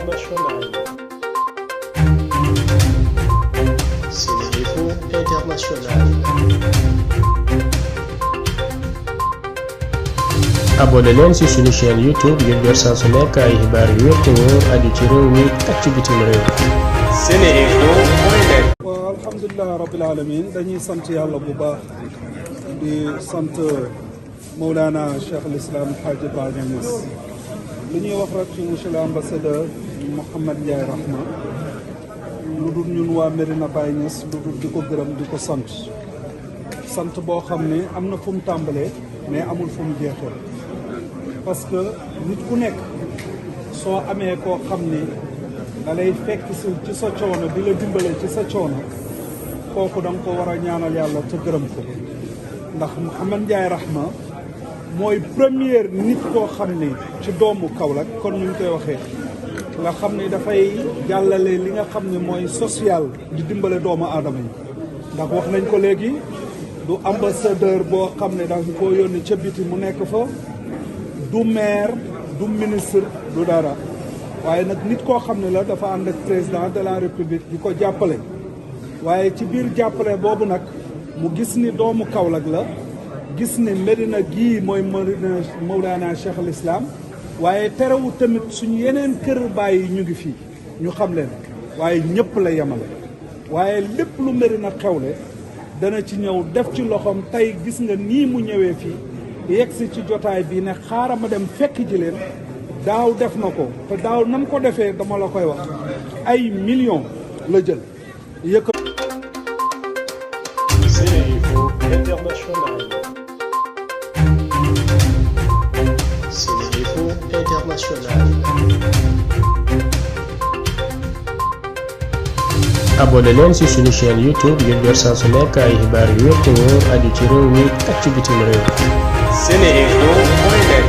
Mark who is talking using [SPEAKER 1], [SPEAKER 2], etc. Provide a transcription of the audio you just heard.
[SPEAKER 1] internationale. SeneInfo International. abonné leen ci suñu chaîne YouTube ngir jot saa su nekk ay xibaar yu wér te wóor aju ci réew mi ak ci bitim réew. SeneInfo.net.
[SPEAKER 2] waaw alhamdulilah rabbil alamin dañuy sant yàlla bu baax di sant Mawlana Cheikh al Islam Hadj Ibrahima Niass li ñuy wax rek ci monsieur l'ambassadeur Mouhamed Ndiaye Rahma lu dul ñun waa Medina Baye Niass lu dul di ko gërëm di ko sant boo xam ne am na fu mu tàmbalee mais amul fu mu jeexee parce que nit ku nekk soo amee koo xam ni da lay fekk si ci sa coono di la dimbale ci sa coono kooku da nga ko war a ñaanal yàlla te gërëm ko ndax Mouhamed Ndiaye Rahma mooy première nit koo xam ni ci doomu Kaolack kon ñu ngi koy waxee nga xam ni dafay jàllale li nga xam ne mooy social di dimbale doomu aadama yi ndax wax nañ ko léegi du ambassadeur boo xam ne da nga koo yónni ca biti mu nekk fa du maire du ministre du dara waaye nag nit koo xam ne la dafa ànd ak président de la république di ko jàppale waaye ci biir jàppale boobu nag mu gis ni doomu Kaolack la gis ni Medina gii mooy Medina Mawlana Cheikh al Islam waaye terewu tamit suñu yeneen kër bàyyi ñu ngi fii ñu xam leen waaye ñëpp la yemale waaye lépp lu Medina xewle dana ci ñëw def ci loxoom tey gis nga nii mu ñëwee fii yegsi ci jotaay bi ne xaaral ma dem fekk ji leen daaw def na ko te daaw nam ko defee dama la koy wax ay millions la jël yëkk
[SPEAKER 1] SeneInfo International. SeneInfo International. abonné leen ci suñu chaîne YouTube ngir jot saa su nekk ay xibaar yu wér te wóor aju ci réew mi ak ci bitim réew. SeneInfo.net.